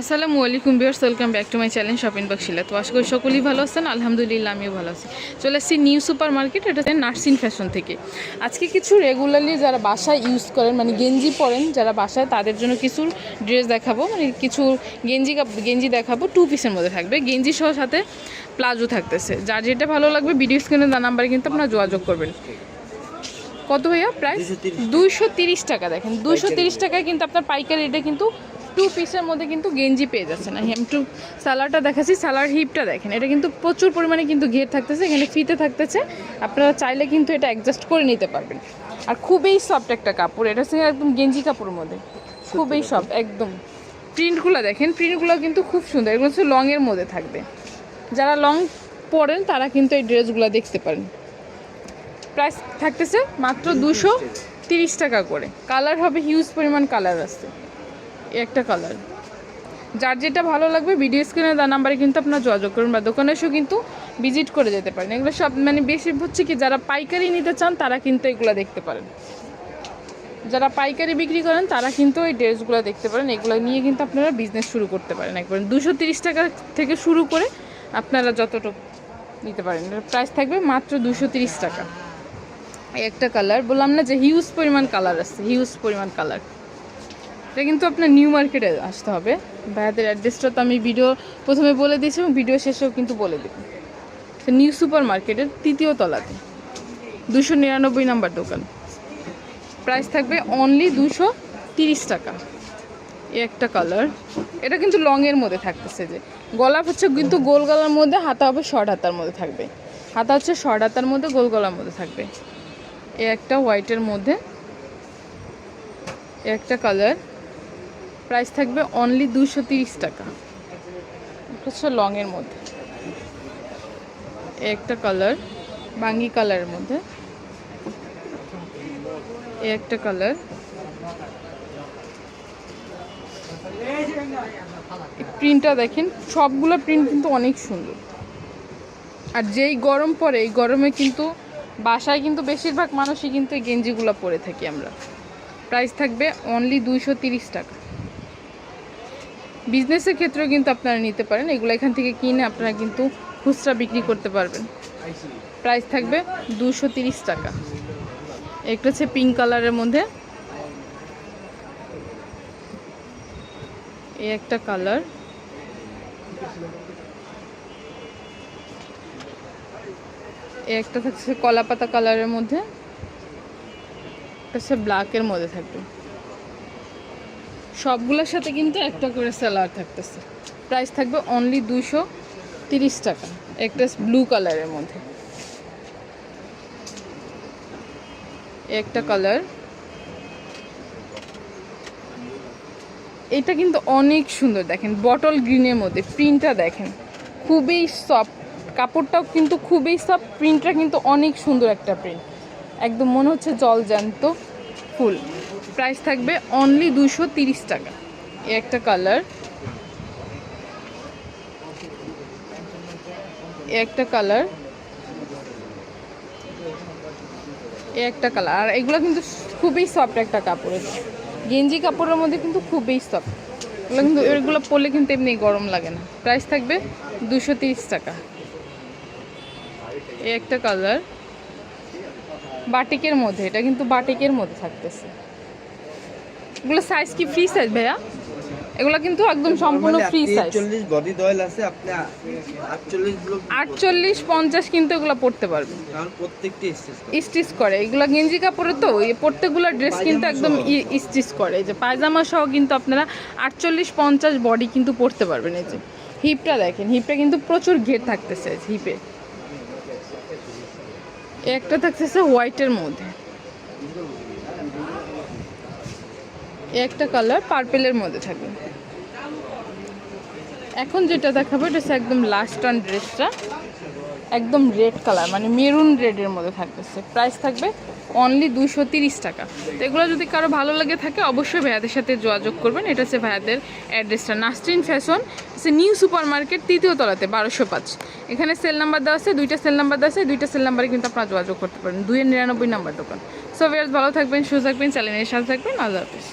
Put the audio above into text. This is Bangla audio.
আসসালামু আলাইকুম viewers, welcome back to my channel shopping বক্সিলা। তো আশা করি সকলেই ভালো আছেন। আলহামদুলিল্লাহ আমিও ভালো আছি। চলে আসছি নিউ সুপার মার্কেট, এটা নার্সিং ফ্যাশন থেকে। আজকে কিছু রেগুলারলি যারা বাসায় ইউজ করেন, মানে গেঞ্জি পরেন যারা বাসায়, তাদের জন্য কিছু ড্রেস দেখাবো, মানে কিছু গেঞ্জি দেখাবো। 2 পিসের মধ্যে থাকবে, গেঞ্জি সহ সাথে প্লাজো থাকতেছে। যার যেটা ভালো লাগবে ভিডিও স্ক্রিনে দেওয়া নাম্বারে কিন্তু আপনারা যোগাযোগ করবেন। কত ভাইয়া প্রাইস? 230 টাকা। দেখেন 230 টাকায় কিন্তু আপনার পাইকারি রেটে কিন্তু 2 পিসের মধ্যে কিন্তু গেঞ্জি পেয়ে যাচ্ছে না। আমি একটু সালারটা দেখাচ্ছি, সালার হিপটা দেখেন, এটা কিন্তু প্রচুর পরিমাণে কিন্তু ঘের থাকতেছে, এখানে ফিতে থাকতেছে। আপনারা চাইলে কিন্তু এটা অ্যাডজাস্ট করে নিতে পারবেন। আর খুবই সফট একটা কাপড়, এটা সঙ্গে একদম গেঞ্জি কাপড়ের মধ্যে খুবই সফট একদম। প্রিন্টগুলো দেখেন, প্রিন্টগুলো কিন্তু খুব সুন্দর, এগুলো হচ্ছে লংয়ের মধ্যে থাকবে। যারা লং পরেন তারা কিন্তু এই ড্রেসগুলো দেখতে পারেন। প্রাইস থাকতেছে মাত্র 230 টাকা করে। কালার হবে হিউজ পরিমাণ কালার আছে, একটা কালার। যার যেটা ভালো লাগবে ভিডিও স্ক্রিনে দেওয়া নাম্বারে কিন্তু আপনারা যোগাযোগ করুন, বা দোকানে এসেও কিন্তু ভিজিট করে যেতে পারেন। এগুলো সব মানে বেশি হচ্ছে কি, যারা পাইকারি নিতে চান তারা কিন্তু এগুলো দেখতে পারেন। যারা পাইকারি বিক্রি করেন তারা কিন্তু এই ড্রেসগুলো দেখতে পারেন। এগুলো নিয়ে কিন্তু আপনারা বিজনেস শুরু করতে পারেন। একবার 230 টাকা থেকে শুরু করে আপনারা যতটুকু নিতে পারেন। প্রাইস থাকবে মাত্র 230 টাকা। একটা কালার বললাম না যে হিউজ পরিমাণ কালার আছে, হিউজ পরিমাণ কালার। এটা কিন্তু আপনার নিউ মার্কেটে আসতে হবে। ভাইয়াদের অ্যাড্রেসটা তো আমি ভিডিও প্রথমে বলে দিয়েছি এবং ভিডিও শেষেও কিন্তু বলে দেব। নিউ সুপার মার্কেটের 3য় তলাতে 299 নাম্বার দোকান। প্রাইস থাকবে অনলি 230 টাকা। একটা কালার, এটা কিন্তু লংয়ের মধ্যে থাকতেছে। যে গলা হচ্ছে কিন্তু গোল গলার মধ্যে, হাতা হবে শর্ট হাতার মধ্যে থাকবে। হাতা হচ্ছে শর্ট হাতার মধ্যে, গোল গলার মধ্যে থাকবে। একটা হোয়াইটের মধ্যে একটা কালার। প্রাইস থাকবে অনলি 230 টাকা। এটা হচ্ছে লংয়ের মধ্যে একটা কালার, বাঙ্গি কালারের মধ্যে একটা কালার। প্রিন্টটা দেখেন, সবগুলো প্রিন্ট কিন্তু অনেক সুন্দর। আর যেই গরম পড়ে, এই গরমে কিন্তু বাসায় কিন্তু বেশিরভাগ মানুষই কিন্তু এই গেঞ্জিগুলো পরে থাকি আমরা। প্রাইস থাকবে অনলি 230 টাকা। বিজনেসের ক্ষেত্রেও কিন্তু আপনারা নিতে পারেন। এগুলো এখান থেকে কিনে আপনারা কিন্তু খুচরা বিক্রি করতে পারবেন। প্রাইস থাকবে 230 টাকা। একটা হচ্ছে পিঙ্ক কালারের মধ্যে, এই একটা কালার। একটা থাকছে কলাপাতা কালারের মধ্যে, একটা হচ্ছে ব্ল্যাকের মধ্যে থাকবে। সবগুলোর সাথে কিন্তু একটা করে সালোয়ার থাকতেছে। প্রাইস থাকবে অনলি 230 টাকা। একটা ব্লু কালারের মধ্যে একটা কালার। এটা কিন্তু অনেক সুন্দর, দেখেন বটল গ্রিনের মধ্যে। প্রিন্টটা দেখেন খুবই সফট, কাপড়টাও কিন্তু খুবই সফট, প্রিন্টটা কিন্তু অনেক সুন্দর একটা প্রিন্ট, একদম মনে হচ্ছে জলজ্যান্ত ফুল। প্রাইস থাকবে অনলি 230 টাকা। একটা কালার, একটা কালার, একটা কালার। আর এগুলো কিন্তু খুবই সফট একটা কাপড়, গেঞ্জি কাপড়ের মধ্যে কিন্তু খুবই সফট। এগুলো কিন্তু এগুলো পরলে কিন্তু এমনি গরম লাগে না। প্রাইস থাকবে 230 টাকা। একটা কালার, বাটিকের মধ্যে, এটা কিন্তু বাটিকের মধ্যে থাকতেছে। এগুলো সাইজ কি ফ্রি সাইজ ভাইয়া? এগুলো কিন্তু একদম সম্পূর্ণ ফ্রি সাইজ। 40 বডি দয়েল আছে, আপনি 48 50 কিন্তু এগুলো পড়তে পারবেন। কারণ প্রত্যেকটি স্টিচ করে। এগুলো গেঞ্জি কাপড়ে, তো এই প্রত্যেকগুলো ড্রেস কিন্তু একদম স্টিচ করে। এই যে পায়জামা সহ কিন্তু আপনারা 48 50 বডি কিন্তু পরতে পারবেন। এই যে হিপটা দেখেন, হিপটা কিন্তু প্রচুর ঘের থাকতেছে হিপে। একটা থাকতেছে হোয়াইটের মধ্যে, একটা কালার পার্পেলের মধ্যে থাকবে। এখন যেটা দেখাবো এটা হচ্ছে একদম লাস্ট টান ড্রেসটা, একদম রেড কালার, মানে মেরুন রেডের মধ্যে থাকতেছে। প্রাইস থাকবে অনলি 230 টাকা। তো এগুলো যদি কারো ভালো লাগে থাকে অবশ্যই ভাইয়াদের সাথে যোগাযোগ করবেন। এটা হচ্ছে ভাইয়াদের অ্যাড্রেসটা, নাসরিন ফ্যাশন, হচ্ছে নিউ সুপার মার্কেট 3য় তলাতে 1205। এখানে সেল নাম্বার দেওয়া আছে, 2টা সেল নাম্বার দেওয়া আছে। 2টা সেল নাম্বারে কিন্তু আপনারা যোগাযোগ করতে পারেন। 299 নাম্বার দোকান। সো ভাইয়ার ভালো থাকবেন, সুস্থ থাকবেন, চ্যানেলের সাথে থাকবেন। আল্লাহ হাফেজ।